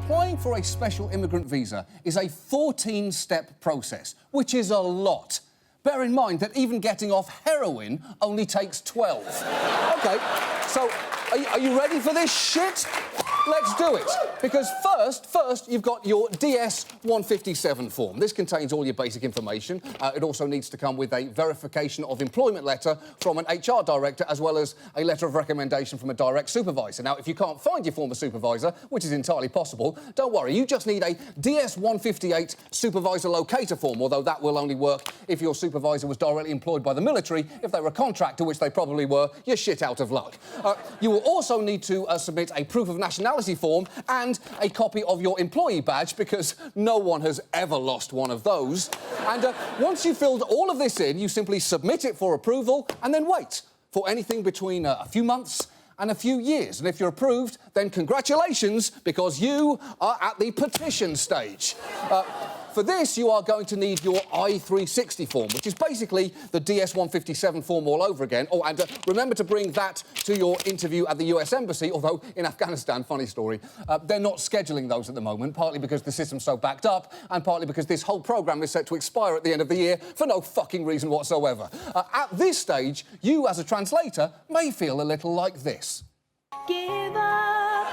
applying for a special immigrant visa is a 14-step process, which is a lot. Bear in mind that even getting off heroin only takes 12. OK, so are you ready for this shit? Let's do it. Because first, you've got your DS-157 form. This contains all your basic information. It also needs to come with a verification of employment letter from an HR director, as well as a letter of recommendation from a direct supervisor. Now, if you can't find your former supervisor, which is entirely possible, don't worry. You just need a DS-158 supervisor locator form, although that will only work if your supervisor was directly employed by the military. If they were a contractor, which they probably were, you're shit out of luck. You will also need to submit a proof of nationality form and a copy of your employee badge, because no one has ever lost one of those. And once you've filled all of this in, you simply submit it for approval and then wait for anything between a few months and a few years. And if you're approved, then congratulations, because you are at the petition stage. For this, you are going to need your I-360 form, which is basically the DS-157 form all over again. Oh, and remember to bring that to your interview at the US Embassy, although in Afghanistan, funny story, they're not scheduling those at the moment, partly because the system's so backed up, and partly because this whole programme is set to expire at the end of the year for no fucking reason whatsoever. At this stage, you, as a translator, may feel a little like this. Give up,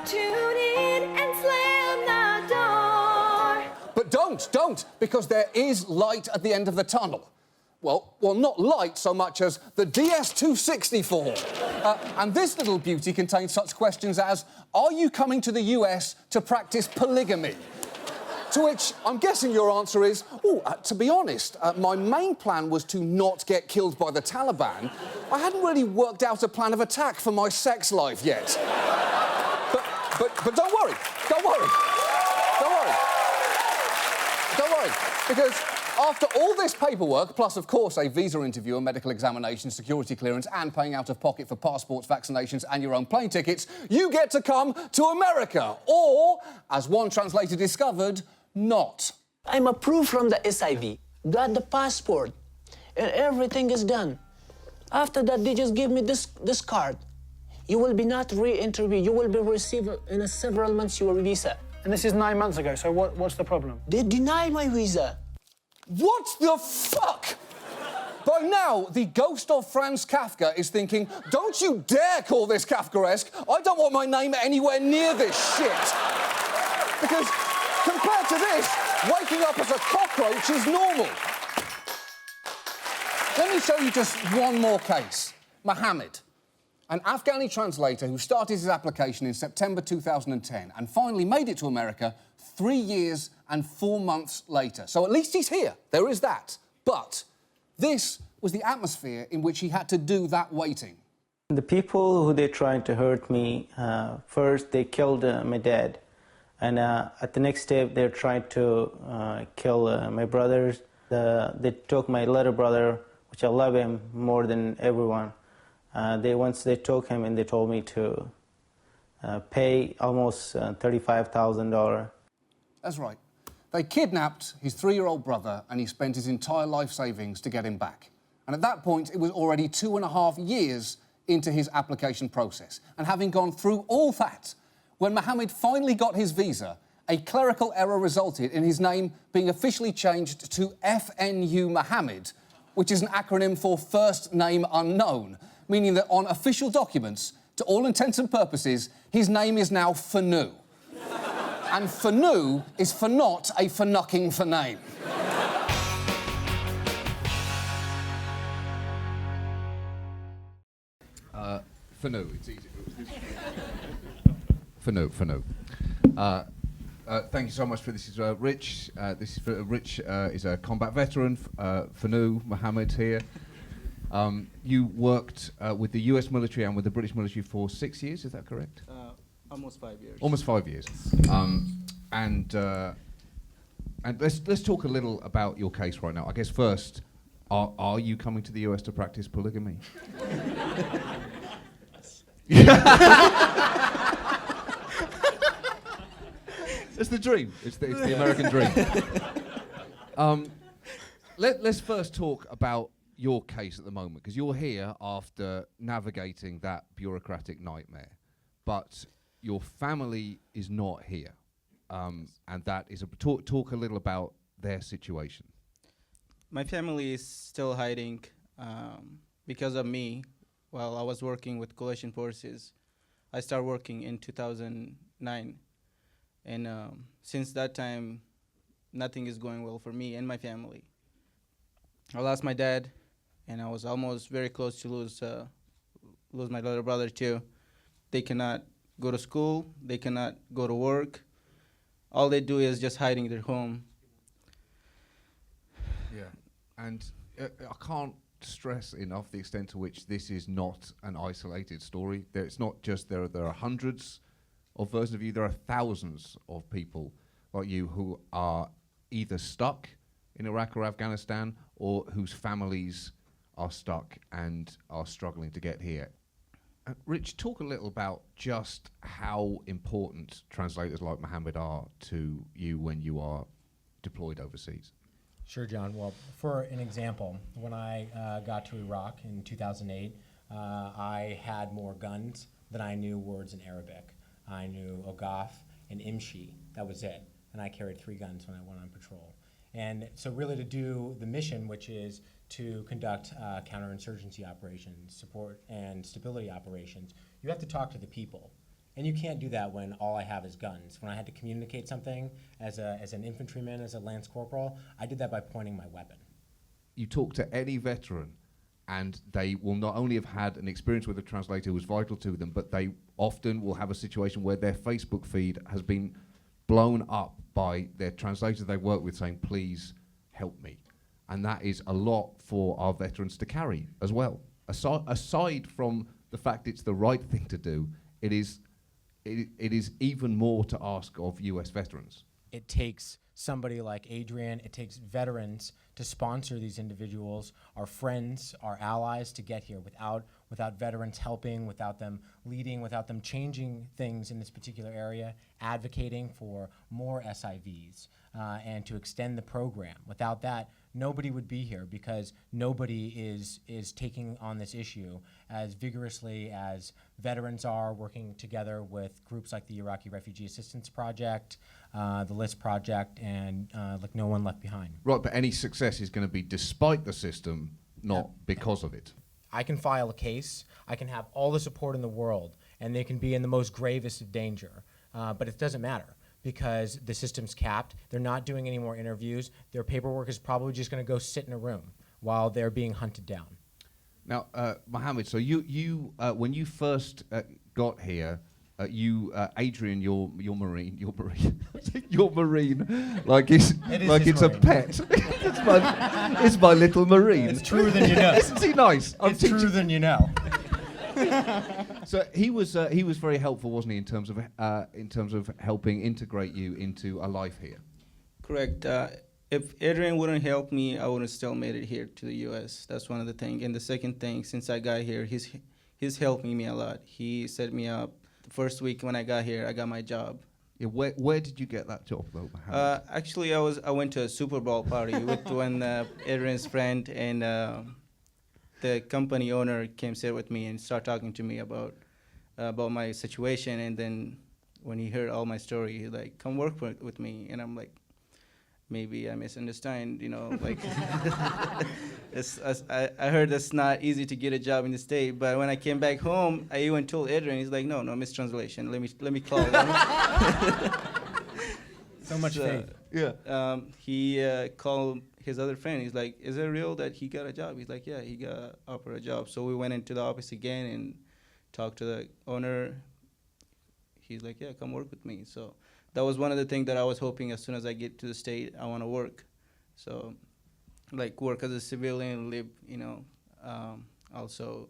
tune in and slam the door. But don't, because there is light at the end of the tunnel. Well, not light so much as the DS-260 form. And this little beauty contains such questions as, are you coming to the US to practice polygamy? To which I'm guessing your answer is, to be honest, my main plan was to not get killed by the Taliban. I hadn't really worked out a plan of attack for my sex life yet. But don't worry, because after all this paperwork, plus, of course, a visa interview, a medical examination, security clearance, and paying out of pocket for passports, vaccinations, and your own plane tickets, you get to come to America. Or, as one translator discovered, not. I'm approved from the SIV, got the passport, and everything is done. After that, they just give me this card. You will be not re-interviewed. You will be received in several months your visa. And this is 9 months ago, so what's the problem? They denied my visa. What the fuck? By now, the ghost of Franz Kafka is thinking, don't you dare call this Kafkaesque. I don't want my name anywhere near this shit. Because compared to this, waking up as a cockroach is normal. Let me show you just one more case. Mohammed, an Afghani translator who started his application in September 2010 and finally made it to America 3 years and 4 months later. So at least he's here. There is that. But this was the atmosphere in which he had to do that waiting. The people who they tried to hurt me, first they killed my dad. And at the next step, they tried to kill my brothers. They took my little brother, which I love him more than everyone. Once they took him and they told me to pay almost $35,000. That's right. They kidnapped his 3-year-old brother and he spent his entire life savings to get him back. And at that point, it was already 2.5 years into his application process. And having gone through all that, when Mohammed finally got his visa, a clerical error resulted in his name being officially changed to FNU Mohammed, which is an acronym for First Name Unknown, meaning that on official documents, to all intents and purposes, his name is now Fanu. And Fanu is for not a for-nucking for name. Fanu, it's easy. Fanu. Thank you so much for this. Is Rich. This is for Rich. Is a combat veteran. Fanu Mohammed here. You worked with the U.S. military and with the British military for 6 years. Is that correct? Almost 5 years. Almost 5 years. And let's talk a little about your case right now. I guess first, are you coming to the US to practice polygamy? It's the dream. It's the American dream. Let's first talk about your case at the moment, because you're here after navigating that bureaucratic nightmare. But, you know, you have a visa, you have a passport, you have a your family is not here, and that is talk a little about their situation. My family is still hiding because of me. While I was working with Coalition Forces, I started working in 2009, and since that time, nothing is going well for me and my family. I lost my dad, and I was almost very close to lose my little brother too. They cannot go to school, they cannot go to work. All they do is just hiding their home. Yeah, and I can't stress enough the extent to which this is not an isolated story. It's not just there are hundreds of versions of you, there are thousands of people like you who are either stuck in Iraq or Afghanistan or whose families are stuck and are struggling to get here. Rich, talk a little about just how important translators like Mohammed are to you when you are deployed overseas. Sure, John. Well, for an example, when I got to Iraq in 2008, I had more guns than I knew words in Arabic. I knew Ogaf and Imshi, that was it. And I carried 3 guns when I went on patrol. And so really to do the mission, which is to conduct counterinsurgency operations, support and stability operations, you have to talk to the people. And you can't do that when all I have is guns. When I had to communicate something as an infantryman, as a lance corporal, I did that by pointing my weapon. You talk to any veteran and they will not only have had an experience with a translator who was vital to them, but they often will have a situation where their Facebook feed has been blown up by their translator they work with saying, please help me. And that is a lot for our veterans to carry as well. Aside from the fact it's the right thing to do, it is even more to ask of US veterans. It takes somebody like Adrian, it takes veterans to sponsor these individuals, our friends, our allies to get here. Without veterans helping, without them leading, without them changing things in this particular area, advocating for more SIVs and to extend the program. Without that, nobody would be here because nobody is taking on this issue as vigorously as veterans are, working together with groups like the Iraqi Refugee Assistance Project, the LIST Project, and like No One Left Behind. Right, but any success is going to be despite the system, not because of it. I can file a case, I can have all the support in the world, and they can be in the most gravest of danger, but it doesn't matter because the system's capped. They're not doing any more interviews. Their paperwork is probably just going to go sit in a room while they're being hunted down. Now, Mohammed, so you when you first got here, Adrian, you're Marine, you're Marine, like it's a pet. it's my little Marine. It's truer than you know. Isn't he nice? It's truer than you know. So he was very helpful, wasn't he, in terms of helping integrate you into a life here? Correct. If Adrian wouldn't help me, I would have still made it here to the U.S. That's one of the things. And the second thing, since I got here, he's helping me a lot. He set me up. The first week when I got here, I got my job. Yeah, where did you get that job, though, Mohammed? Actually, I went to a Super Bowl party with one Adrian's friend, and the company owner came sit with me and started talking to me about my situation. And then when he heard all my story, he's like, "Come work with me." And I'm like, maybe I misunderstand, like I heard it's not easy to get a job in the state, but when I came back home, I even told Adrian, he's like, no, mistranslation, let me call him. So much faith. Yeah. He called his other friend, he's like, is it real that he got a job? He's like, yeah, he got offered a job. So we went into the office again and talked to the owner. He's like, yeah, come work with me. So that was one of the things that I was hoping as soon as I get to the state, I want to work. So, like, work as a civilian, live, also,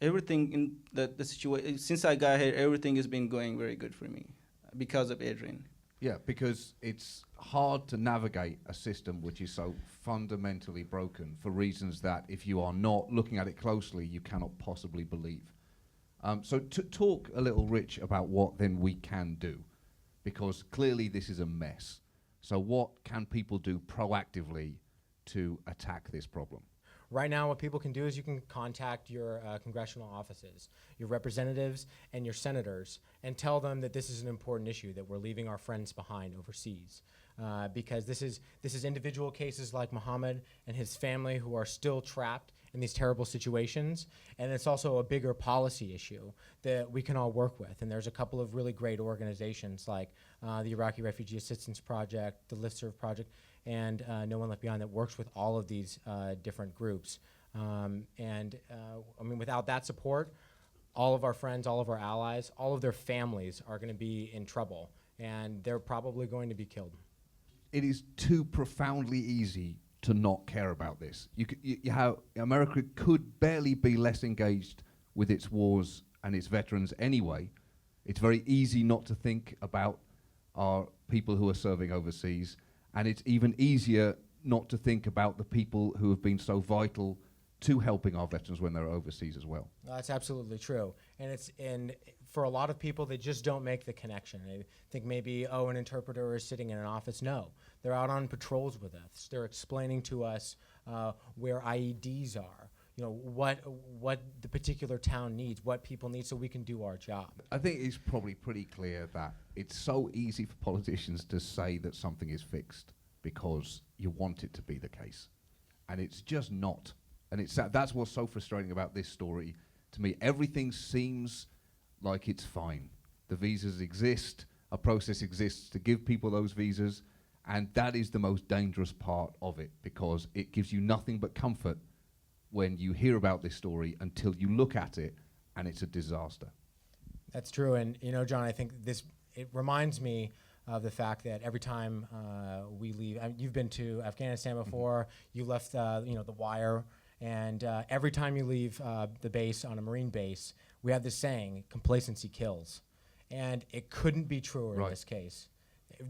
everything in the situation, since I got here, everything has been going very good for me because of Adrian. Yeah, because it's hard to navigate a system which is so fundamentally broken for reasons that if you are not looking at it closely, you cannot possibly believe. So to talk a little, Rich, about what then we can do, because clearly this is a mess. So what can people do proactively to attack this problem? Right now, what people can do is you can contact your congressional offices, your representatives, and your senators, and tell them that this is an important issue, that we're leaving our friends behind overseas. Because this is individual cases like Muhammad and his family who are still trapped in these terrible situations, and it's also a bigger policy issue that we can all work with. And there's a couple of really great organizations like the Iraqi Refugee Assistance Project, the Listserv Project, and No One Left Behind that works with all of these different groups. I mean, without that support, all of our friends, all of our allies, all of their families are going to be in trouble, and they're probably going to be killed. It is too profoundly easy to not care about this. America could barely be less engaged with its wars and its veterans anyway. It's very easy not to think about our people who are serving overseas, and it's even easier not to think about the people who have been so vital to helping our veterans when they're overseas as well. That's absolutely true. And for a lot of people, they just don't make the connection. They think maybe, oh, an interpreter is sitting in an office. No, they're out on patrols with us. They're explaining to us where IEDs are, you know, what the particular town needs, what people need, so we can do our job. I think it's probably pretty clear that it's so easy for politicians to say that something is fixed because you want it to be the case. And it's just not. And that's what's so frustrating about this story to me. Everything seems like it's fine. The visas exist, a process exists to give people those visas, and that is the most dangerous part of it, because it gives you nothing but comfort when you hear about this story until you look at it and it's a disaster. That's true. And, you know, John, I think it reminds me of the fact that every time we leave, you've been to Afghanistan before, you left, the wire. And every time you leave the base on a Marine base, we have this saying, complacency kills. And it couldn't be truer in this case.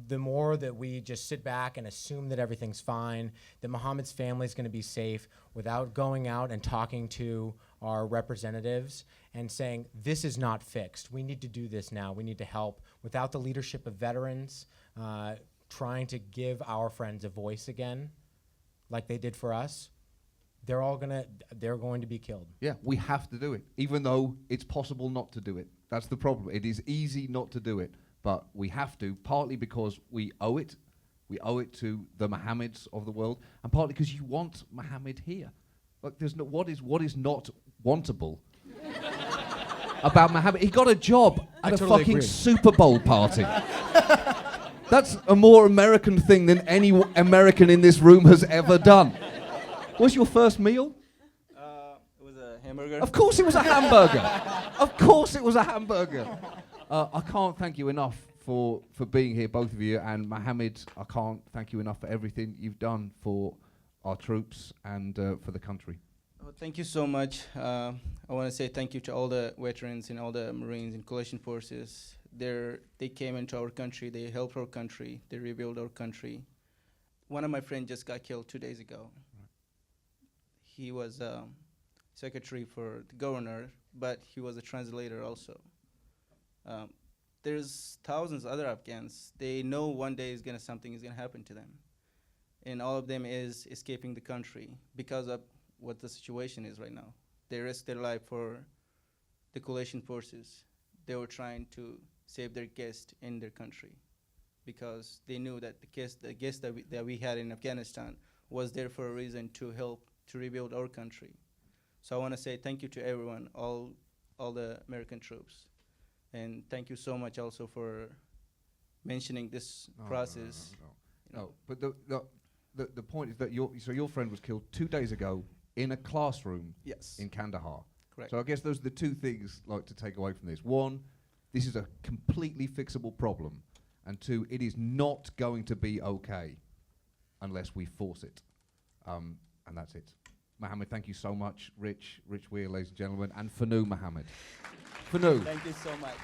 The more that we just sit back and assume that everything's fine, that Muhammad's family is going to be safe without going out and talking to our representatives and saying, this is not fixed. We need to do this now. We need to help. Without the leadership of veterans trying to give our friends a voice again, like they did for us, they're going to be killed. Yeah, we have to do it, even though it's possible not to do it. That's the problem. It is easy not to do it, but we have to, partly because we owe it. We owe it to the Mohammeds of the world, and partly because you want Mohammed here. Look, there's no, what is not wantable about Mohammed? He got a job at a totally fucking agree. Super Bowl party. That's a more American thing than any American in this room has ever done. What's your first meal? It was a hamburger. Of course it was a hamburger. Of course it was a hamburger. I can't thank you enough for being here, both of you. And Mohammed, I can't thank you enough for everything you've done for our troops and for the country. Oh, thank you so much. I want to say thank you to all the veterans and all the Marines and coalition forces. They came into our country, they helped our country, they rebuilt our country. One of my friends just got killed 2 days ago. He was secretary for the governor, but he was a translator also. There's thousands of other Afghans. They know one day something is gonna happen to them, and all of them is escaping the country because of what the situation is right now. They risk their life for the coalition forces. They were trying to save their guests in their country because they knew that the guest that we had in Afghanistan was there for a reason to help to rebuild our country. So I want to say thank you to everyone, all the American troops. And thank you so much also for mentioning this process. No, but the point is that your friend was killed 2 days ago in a classroom in Kandahar. Correct. So I guess those are the two things like to take away from this. One, this is a completely fixable problem. And two, it is not going to be okay unless we force it. And that's it. Mohammed, thank you so much. Rich Weir, ladies and gentlemen, and Fanu Mohammed. Fanu. Thank you so much.